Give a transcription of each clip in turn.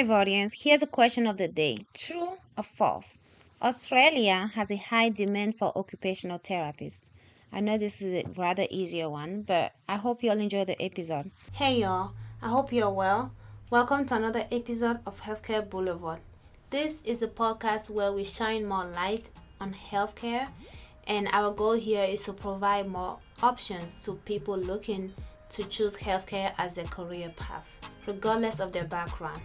Hi, Vardians. Here's a question of the day. True or false? Australia has a high demand for occupational therapists. I know this is a rather easier one, but I hope you'll enjoy the episode. Hey y'all, I hope you're well. Welcome to another episode of Healthcare Boulevard. This is a podcast where we shine more light on healthcare, and our goal here is to provide more options to people looking to choose healthcare as a career path, regardless of their background.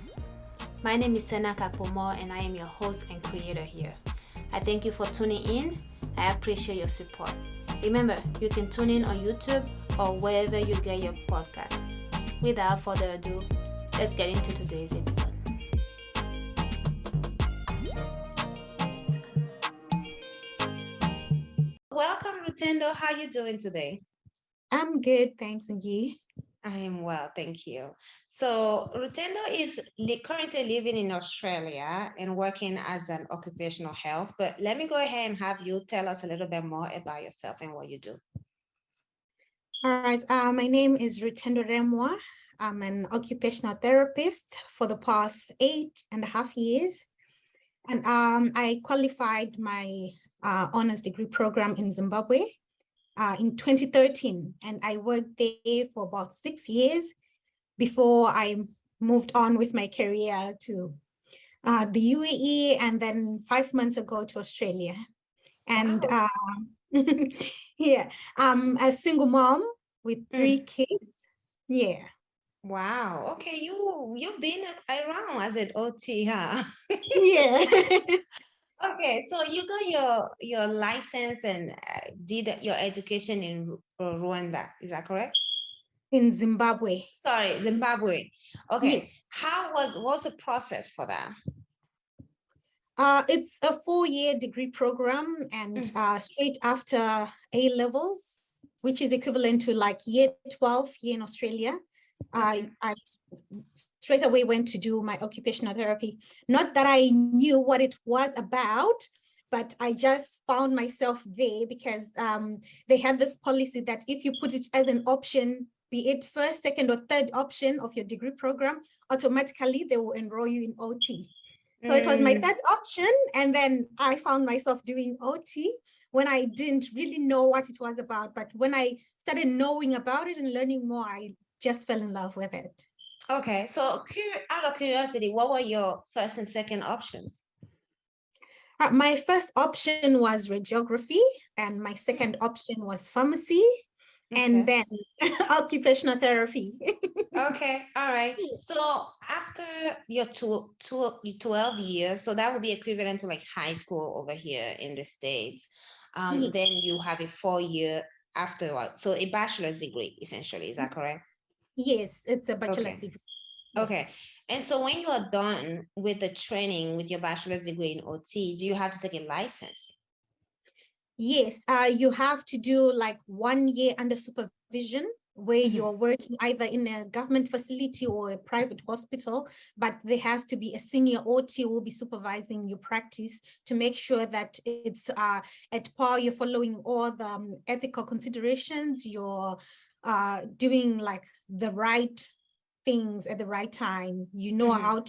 My name is Sena Kakpomo, and I am your host and creator here. I thank you for tuning in. I appreciate your support. Remember, you can tune in on YouTube or wherever you get your podcasts. Without further ado, let's get into today's episode. Welcome, Rutendo. How are you doing today? I'm good, thanks, and you? I am well, thank you. So, Rutendo is currently living in Australia and working as an occupational health. But let me go ahead and have you tell us a little bit more about yourself and what you do. All right, my name is Rutendo. I'm an occupational therapist for the past 8.5 years. And I qualified my honors degree program in Zimbabwe in 2013. And I worked there for about 6 years before I moved on with my career to the UAE and then 5 months ago to Australia. And Wow. yeah, I'm a single mom with 3 kids. Yeah. Wow. Okay, you've been around as an OT, huh? Yeah. Okay, so you got your license and did your education in Rwanda. Is that correct? In Zimbabwe. Sorry, Zimbabwe. Okay. Yes. What's the process for that? It's a 4-year degree program, and straight after A levels, which is equivalent to like year 12 here in Australia, I straight away went to do my occupational therapy. Not that I knew what it was about, but I just found myself there because they had this policy that if you put it as an option, be it first, second, or third option of your degree program, automatically they will enroll you in OT. So it was my third option. And then I found myself doing OT when I didn't really know what it was about. But when I started knowing about it and learning more, I just fell in love with it. Okay, so out of curiosity, what were your first and second options? My first option was radiography, and my second option was pharmacy, and then occupational therapy. Okay, all right. So after your 12 years, so that would be equivalent to like high school over here in the States. Yes. Then you have a 4-year afterward. So a bachelor's degree, essentially. Is that correct? Yes, it's a bachelor's degree. Okay. And so when you are done with the training with your bachelor's degree in OT, do you have to take a license? Yes, you have to do like 1 year under supervision where you're working either in a government facility or a private hospital, but there has to be a senior OT who will be supervising your practice to make sure that it's at par, you're following all the ethical considerations, you're doing like the right things at the right time. You know how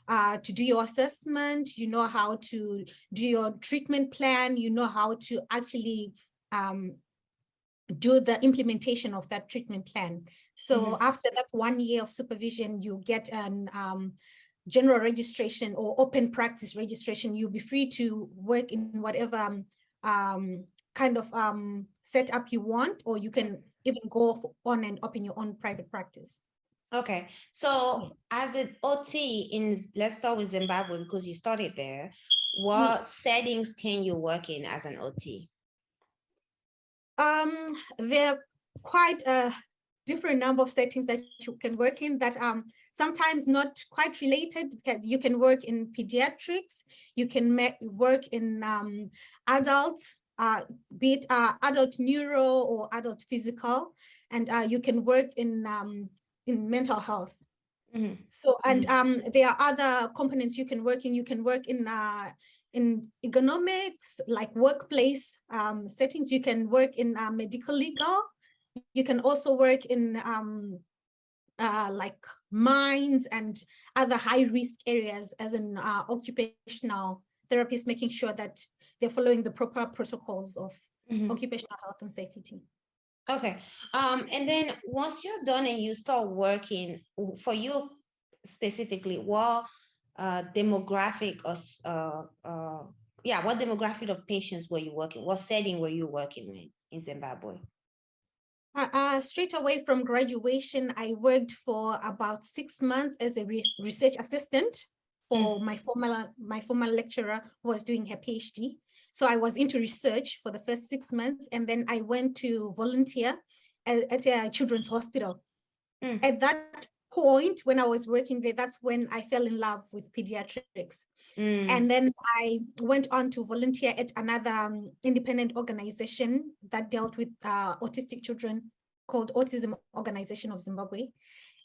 to do your assessment, you know how to do your treatment plan, you know how to actually do the implementation of that treatment plan. So after that 1 year of supervision, you get an general registration or open practice registration. You'll be free to work in whatever kind of setup you want, or you can even go on and open your own private practice. Okay, so as an OT let's start with Zimbabwe because you started there. What settings can you work in as an OT? There are quite a different number of settings that you can work in that sometimes not quite related, because you can work in pediatrics, you can work in adult, be it adult neuro or adult physical, and you can work in mental health. So, and there are other components you can work in. You can work in ergonomics, like workplace settings. You can work in medical legal. You can also work in like mines and other high risk areas as an occupational therapist, making sure that they're following the proper protocols of occupational health and safety. Okay. And then once you're done and you start working, for you specifically, what demographic what demographic of patients were you working? What setting were you working in Zimbabwe? Straight away from graduation, I worked for about 6 months as a research assistant for my former lecturer who was doing her PhD. So I was into research for the first 6 months, and then I went to volunteer at a children's hospital. At that point, when I was working there, that's when I fell in love with pediatrics. And then I went on to volunteer at another independent organization that dealt with autistic children called Autism Organization of Zimbabwe.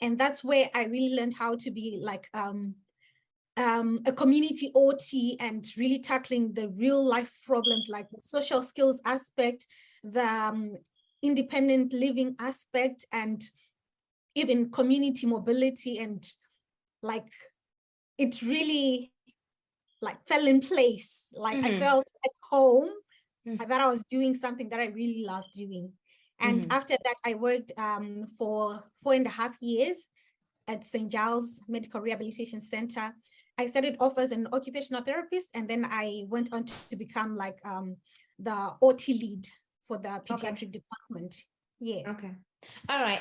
And that's where I really learned how to be like a community OT and really tackling the real life problems like the social skills aspect, the independent living aspect, and even community mobility. And like it really like fell in place. Like I felt at home that I was doing something that I really loved doing. And after that, I worked for 4.5 years at St. Giles Medical Rehabilitation Center. I started off as an occupational therapist, and then I went on to become like the OT lead for the pediatric department. Yeah. Okay. All right.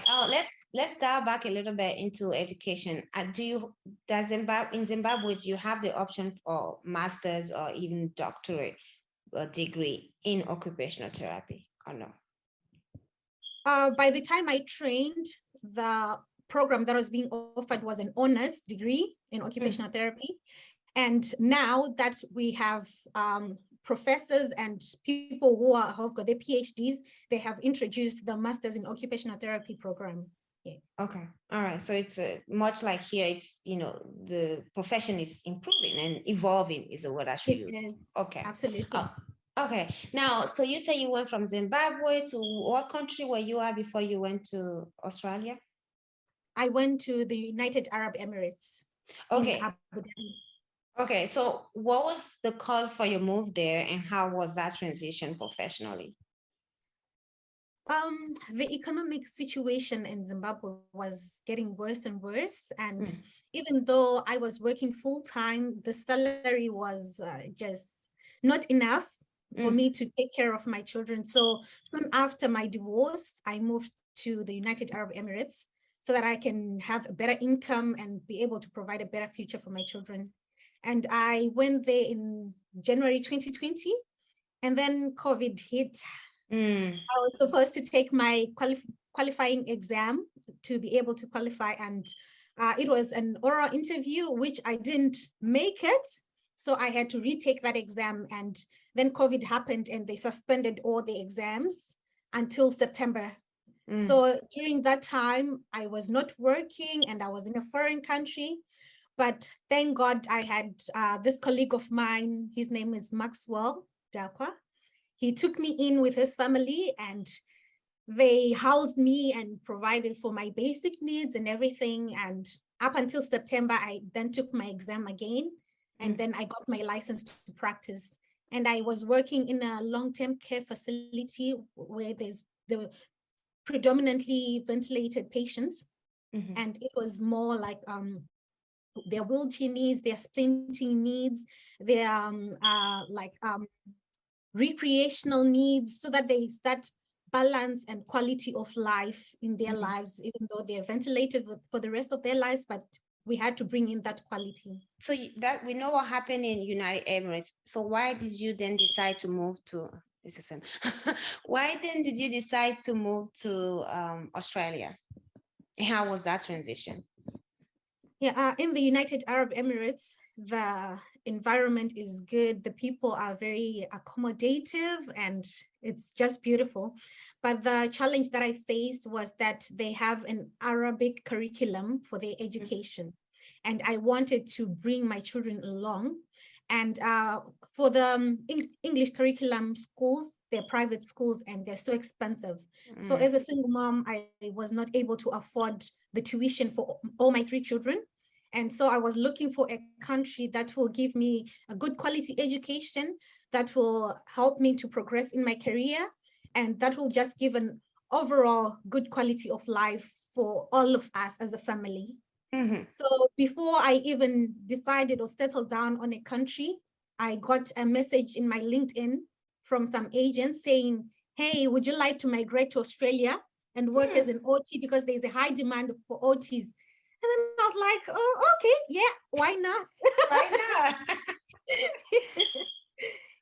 Let's dial back a little bit into education. In Zimbabwe, do you have the option for master's or even doctorate degree in occupational therapy or no? By the time I trained, the program that was being offered was an honors degree in occupational therapy. And now that we have professors and people who have got their PhDs, they have introduced the Masters in Occupational Therapy program. Yeah. Okay. All right. So it's much like here, it's, the profession is improving and evolving is the word I should use. Okay. Absolutely. Okay. Now, so you say you went from Zimbabwe to what country were you at before you went to Australia? I went to the United Arab Emirates. Okay. Okay. So what was the cause for your move there, and how was that transition professionally? The economic situation in Zimbabwe was getting worse and worse. And even though I was working full time, the salary was just not enough for me to take care of my children. So soon after my divorce, I moved to the United Arab Emirates so that I can have a better income and be able to provide a better future for my children. And I went there in January 2020, and then COVID hit. I was supposed to take my qualifying exam to be able to qualify, and it was an oral interview, which I didn't make it. So I had to retake that exam, and then COVID happened and they suspended all the exams until September. So during that time, I was not working and I was in a foreign country. But thank God I had this colleague of mine, his name is Maxwell Dakwa. He took me in with his family, and they housed me and provided for my basic needs and everything. And up until September, I then took my exam again, and then I got my license to practice. And I was working in a long-term care facility where there were predominantly ventilated patients. And it was more like their wheelchair needs, their splinting needs, their recreational needs, so that there's that balance and quality of life in their lives, even though they're ventilated for the rest of their lives, but we had to bring in that quality. So that we know what happened in United Emirates. So why did you then decide to move to why then did you decide to move to Australia? How was that transition? Yeah, in the United Arab Emirates, the environment is good. The people are very accommodative and it's just beautiful. But the challenge that I faced was that they have an Arabic curriculum for their education. And I wanted to bring my children along. And for the English curriculum schools, they're private schools and they're so expensive. So as a single mom, I was not able to afford the tuition for all my 3 children. And so I was looking for a country that will give me a good quality education, that will help me to progress in my career, and that will just give an overall good quality of life for all of us as a family. So before I even decided or settled down on a country, I got a message in my LinkedIn from some agents saying, hey, would you like to migrate to Australia and work as an OT, because there's a high demand for OTs? And then I was like, oh, okay, yeah, why not? Why not?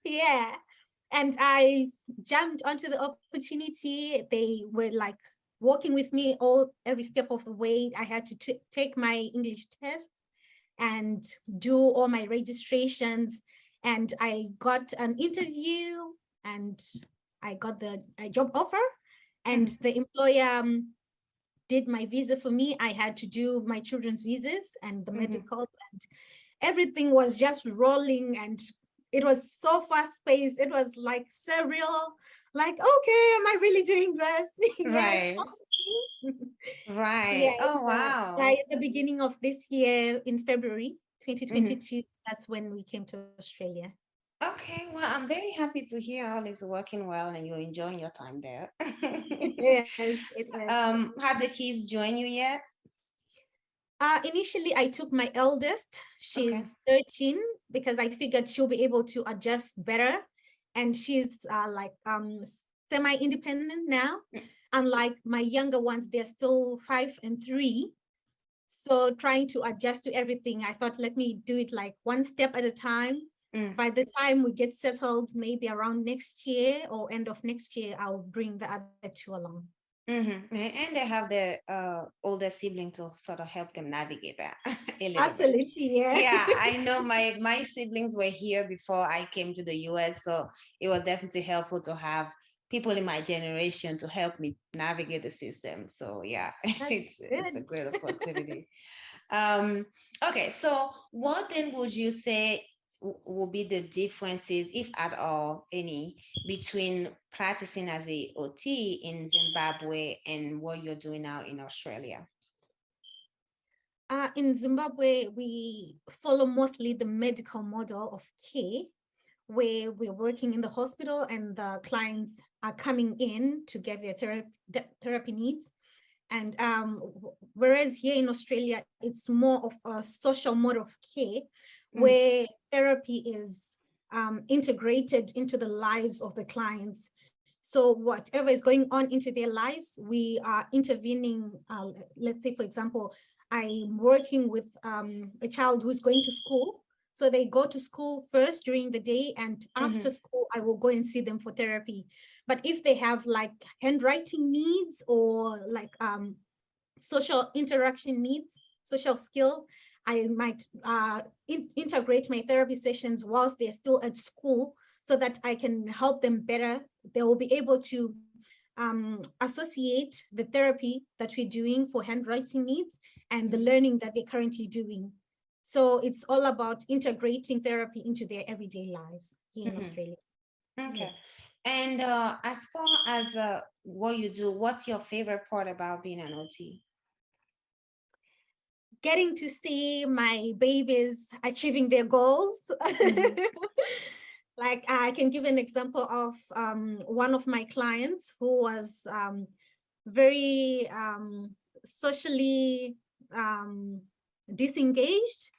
Yeah. And I jumped onto the opportunity. They were like working with me every step of the way. I had to take my English test and do all my registrations. And I got an interview and I got a job offer. And the employer did my visa for me. I had to do my children's visas and the medicals, and everything was just rolling, and it was so fast paced. It was like surreal, like, okay, am I really doing this? Yes. Right. Right. Yes. Oh, wow. By the beginning of this year, in February 2022, that's when we came to Australia. Okay, well, I'm very happy to hear all is working well and you're enjoying your time there. It is. It is. Have the kids join you yet? Initially, I took my eldest. She's 13, because I figured she'll be able to adjust better. And she's like semi-independent now. Unlike my younger ones, they're still 5 and 3. So trying to adjust to everything, I thought, let me do it like one step at a time. By the time we get settled, maybe around next year or end of next year, I'll bring the other 2 along. And they have the older sibling to sort of help them navigate that a little Absolutely, bit. yeah. Yeah, I know my siblings were here before I came to the US, so it was definitely helpful to have people in my generation to help me navigate the system. So yeah, it's a great opportunity. Okay, so what then would you say will be the differences, if at all any, between practicing as a OT in Zimbabwe and what you're doing now in Australia? In Zimbabwe, we follow mostly the medical model of care, where we're working in the hospital and the clients are coming in to get their therapy needs. And whereas here in Australia, it's more of a social mode of care, where therapy is integrated into the lives of the clients. So whatever is going on into their lives, we are intervening. Let's say, for example, I'm working with a child who's going to school. So they go to school first during the day, and after school, I will go and see them for therapy. But if they have like handwriting needs or like social interaction needs, social skills, I might integrate my therapy sessions whilst they're still at school, so that I can help them better. They will be able to associate the therapy that we're doing for handwriting needs and the learning that they're currently doing. So it's all about integrating therapy into their everyday lives here in Australia. Okay. And as far as what you do, what's your favorite part about being an OT? Getting to see my babies achieving their goals. Like I can give an example of one of my clients who was very socially disengaged,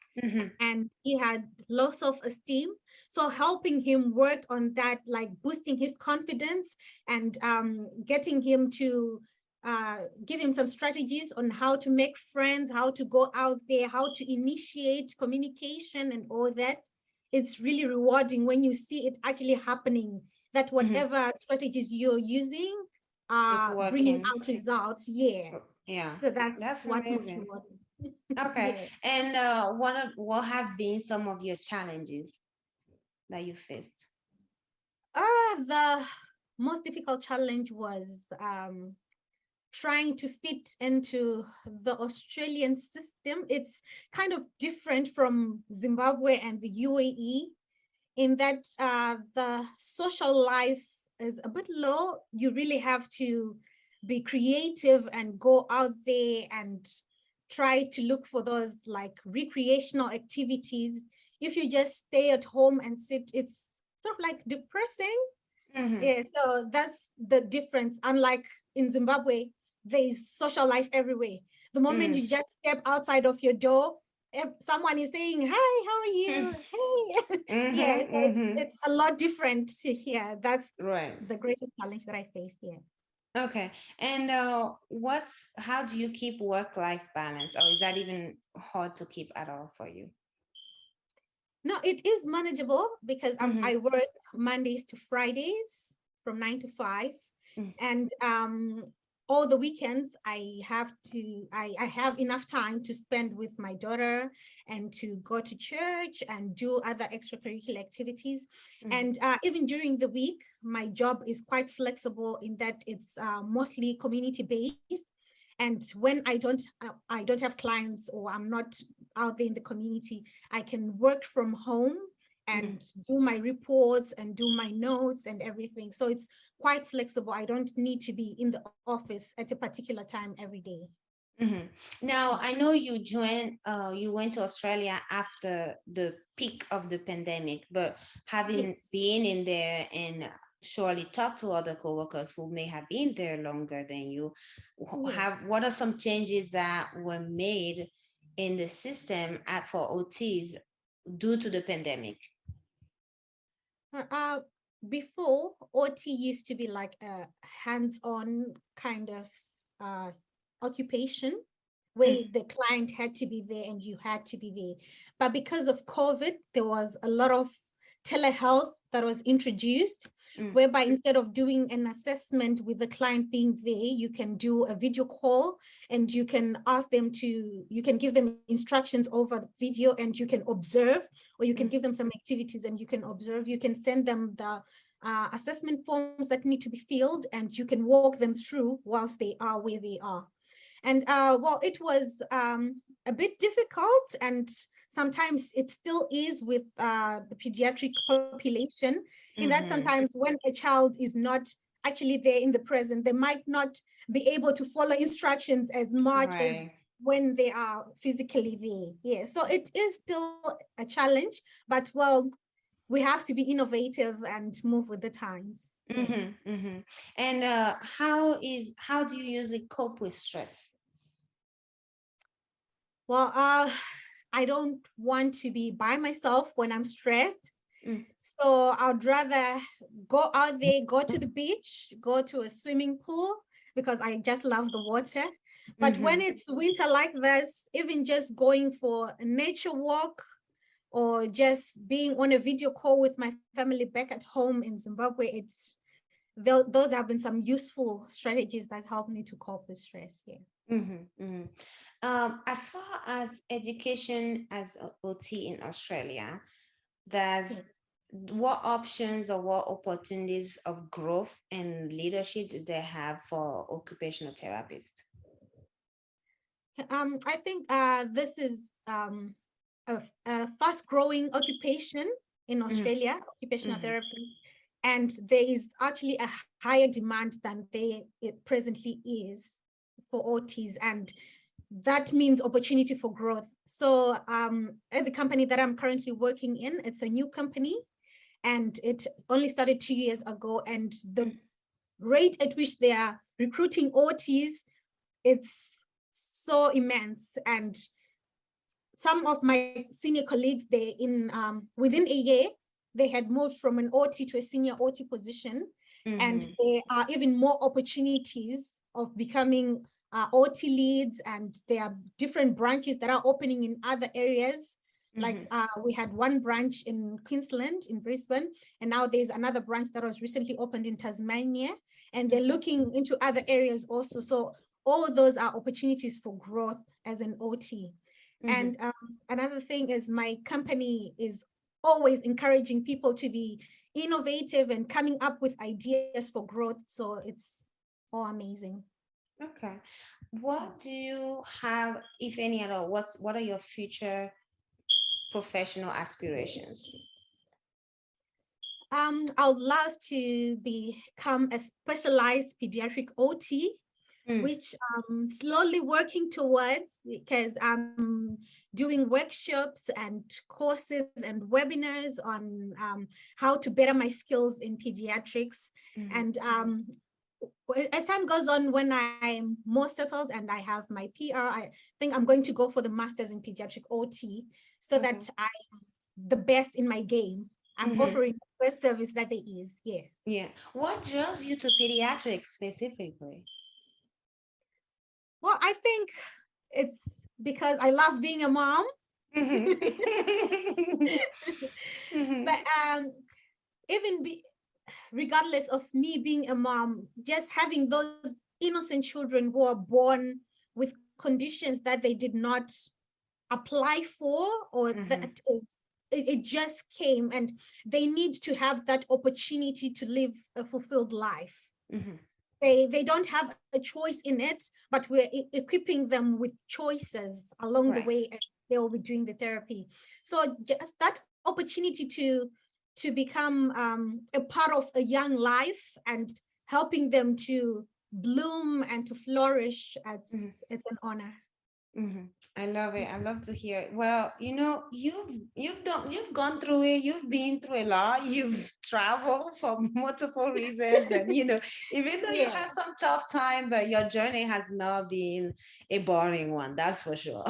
and he had low self-esteem. So helping him work on that, like boosting his confidence and getting him to give him some strategies on how to make friends, how to go out there, how to initiate communication and all that. It's really rewarding when you see it actually happening, that whatever strategies you're using are bringing out results. Yeah. So that's what's amazing. most rewarding. Okay. And what have been some of your challenges that you faced? The most difficult challenge was trying to fit into the Australian system. It's kind of different from Zimbabwe and the UAE in that the social life is a bit low. You really have to be creative and go out there and try to look for those like recreational activities. If you just stay at home and sit, it's sort of like depressing. Yeah, so that's the difference. Unlike in Zimbabwe, there is social life everywhere. The moment you just step outside of your door, someone is saying, "Hi, how are you? Hey." Yeah, so it's a lot different here. That's Right. the greatest challenge that I faced here. Okay. And how do you keep work-life balance, or is that even hard to keep at all for you? No, it is manageable because I work Mondays to Fridays from 9 to 5, and all the weekends I have enough time to spend with my daughter and to go to church and do other extracurricular activities. And even during the week, my job is quite flexible in that it's mostly community based. And when I don't have clients or I'm not out there in the community, I can work from home and do my reports and do my notes and everything. So it's quite flexible. I don't need to be in the office at a particular time every day. Now, I know you went to Australia after the peak of the pandemic, but having been in there and surely talked to other coworkers who may have been there longer than you, what are some changes that were made in the system for OTs due to the pandemic? Before, OT used to be like a hands-on kind of occupation where the client had to be there and you had to be there. But because of COVID, there was a lot of telehealth that was introduced, whereby instead of doing an assessment with the client being there, you can do a video call and you can you can give them instructions over the video and you can observe, or you can give them some activities and you can observe. You can send them the assessment forms that need to be filled and you can walk them through whilst they are where they are. And well, it was a bit difficult, and sometimes it still is with the pediatric population, in that sometimes when a child is not actually there in the present, they might not be able to follow instructions as much as when they are physically there. Yeah, so it is still a challenge, but well, we have to be innovative and move with the times. And how do you usually cope with stress? Well, I don't want to be by myself when I'm stressed. So I'd rather go out there, go to the beach, go to a swimming pool, because I just love the water. But when it's winter like this, even just going for a nature walk or just being on a video call with my family back at home in Zimbabwe, those have been some useful strategies that help me to cope with stress. Yeah. As far as education as OT in Australia, what options or what opportunities of growth and leadership do they have for occupational therapists? I think this is a fast-growing occupation in Australia, occupational therapy, and there is actually a higher demand than it presently is for OTs, and that means opportunity for growth. So at the company that I'm currently working in, it's a new company, and it only started 2 years ago, and the rate at which they are recruiting OTs, it's so immense. And some of my senior colleagues, they within a year, they had moved from an OT to a senior OT position, and there are even more opportunities of becoming OT leads, and there are different branches that are opening in other areas. Like we had one branch in Queensland, in Brisbane, and now there's another branch that was recently opened in Tasmania, and they're looking into other areas also. So all of those are opportunities for growth as an OT. And another thing is my company is always encouraging people to be innovative and coming up with ideas for growth. So it's all amazing. Okay. What do you have, if any at all? What are your future professional aspirations? I would love to become a specialized pediatric OT, Mm, which I'm slowly working towards because I'm doing workshops and courses and webinars on how to better my skills in pediatrics. mhm, And as time goes on, when I'm more settled and I have my PR, I think I'm going to go for the master's in pediatric OT so okay. that I'm the best in my game. I'm Mhm. offering the best service that there is. Yeah. Yeah. What draws you to pediatrics specifically? Well, I think it's because I love being a mom. Mhm. But Mhm. even regardless of me being a mom, just having those innocent children who are born with conditions that they did not apply for, or Mhm. that is it just came, and they need to have that opportunity to live a fulfilled life. Mhm. They don't have a choice in it, but we're equipping them with choices along the Right. way, and they will be doing the therapy. So just that opportunity to become a part of a young life and helping them to bloom and to flourish, it's an honor. Hmm. I love it. I love to hear it. Well, you've gone through it. You've been through a lot. You've traveled for multiple reasons, and even though you Yeah. had some tough time, but your journey has not been a boring one. That's for sure.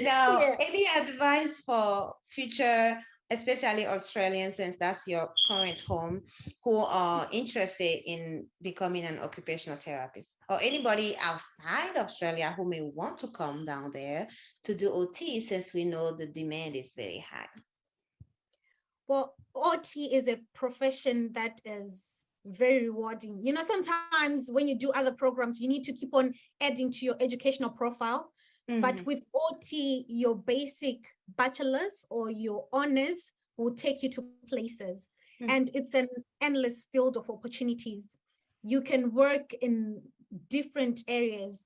Now, Yeah. any advice for future, especially Australians, since that's your current home, who are interested in becoming an occupational therapist, or anybody outside Australia who may want to come down there to do OT, since we know the demand is very high? Well, OT is a profession that is very rewarding. Sometimes when you do other programs, you need to keep on adding to your educational profile. But Mm-hmm. with OT, your basic bachelor's or your honors will take you to places. And it's an endless field of opportunities. You can work in different areas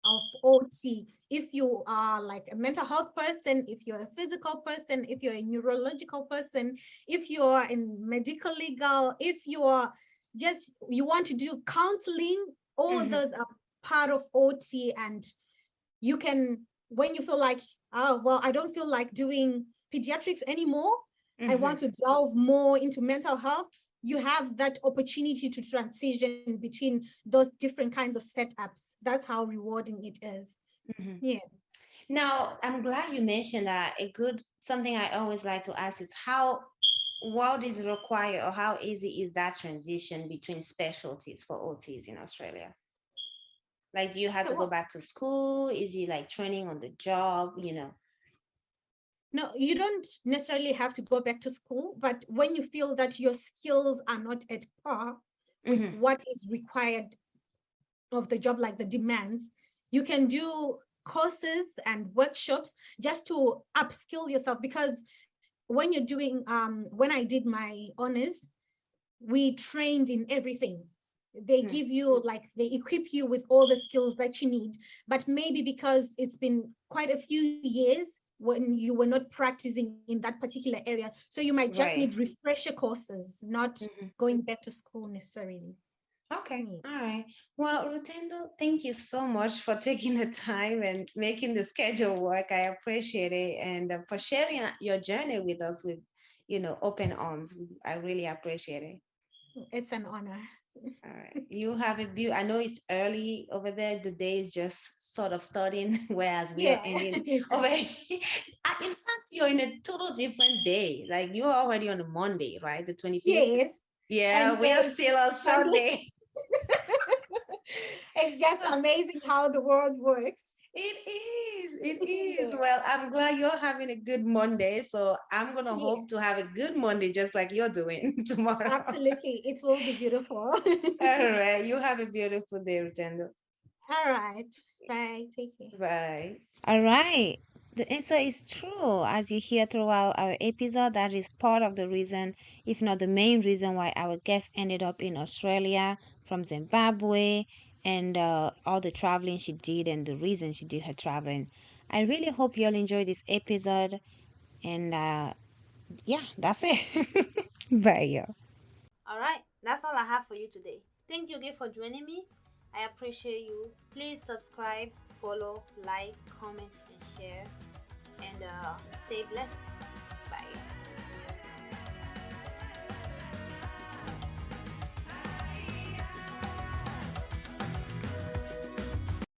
of OT. If you are like a mental health person, if you're a physical person, if you're a neurological person, if you are in medical legal, if you are just you want to do counseling, all Mm-hmm. those are part of OT. And you can, when you feel like, oh well, I don't feel like doing pediatrics anymore, I Mm-hmm. want to delve more into mental health, you have that opportunity to transition between those different kinds of setups. That's how rewarding it is. Mm-hmm. Yeah. Now, I'm glad you mentioned that. A good something I always like to ask is what is required, or how easy is that transition between specialties for OTs in Australia? Like, do you have Yeah, to go well, back to school? Is it like training on the job? no, you don't necessarily have to go back to school, but when you feel that your skills are not at par with Mm-hmm. what is required of the job, like the demands, you can do courses and workshops just to upskill yourself. Because when you're doing when I did my honors, we trained in everything. They give you, like, they equip you with all the skills that you need. But maybe because it's been quite a few years when you were not practicing in that particular area, so you might just need Right. refresher courses, not Mhm. going back to school necessarily. Okay. Yeah. All right. Well, Rutendo, thank you so much for taking the time and making the schedule work. I appreciate it. And for sharing your journey with us with, open arms. I really appreciate it. It's an honor. All right. You have a view. I know it's early over there. The day is just sort of starting, whereas we are Yeah. ending It's over here. In fact, you're in a total different day. Like, you're already on a Monday, right? The 25th. Yes. Yeah, And we are then still on Sunday. Sunday. It's just amazing how the world works. It is. It is. Yeah. Well, I'm glad you're having a good Monday. So I'm gonna Yeah. hope to have a good Monday just like you're doing tomorrow. Absolutely. It will be beautiful. All right. You have a beautiful day, Rutendo. All right. Bye. Take care. Bye. All right. The answer is true. As you hear throughout our episode, that is part of the reason, if not the main reason, why our guest ended up in Australia from Zimbabwe, and all the traveling she did and the reason she did her traveling. I really hope you all enjoyed this episode. And yeah, that's it. Bye, y'all. All right, that's all I have for you today. Thank you again for joining me. I appreciate you. Please subscribe, follow, like, comment, and share. And stay blessed.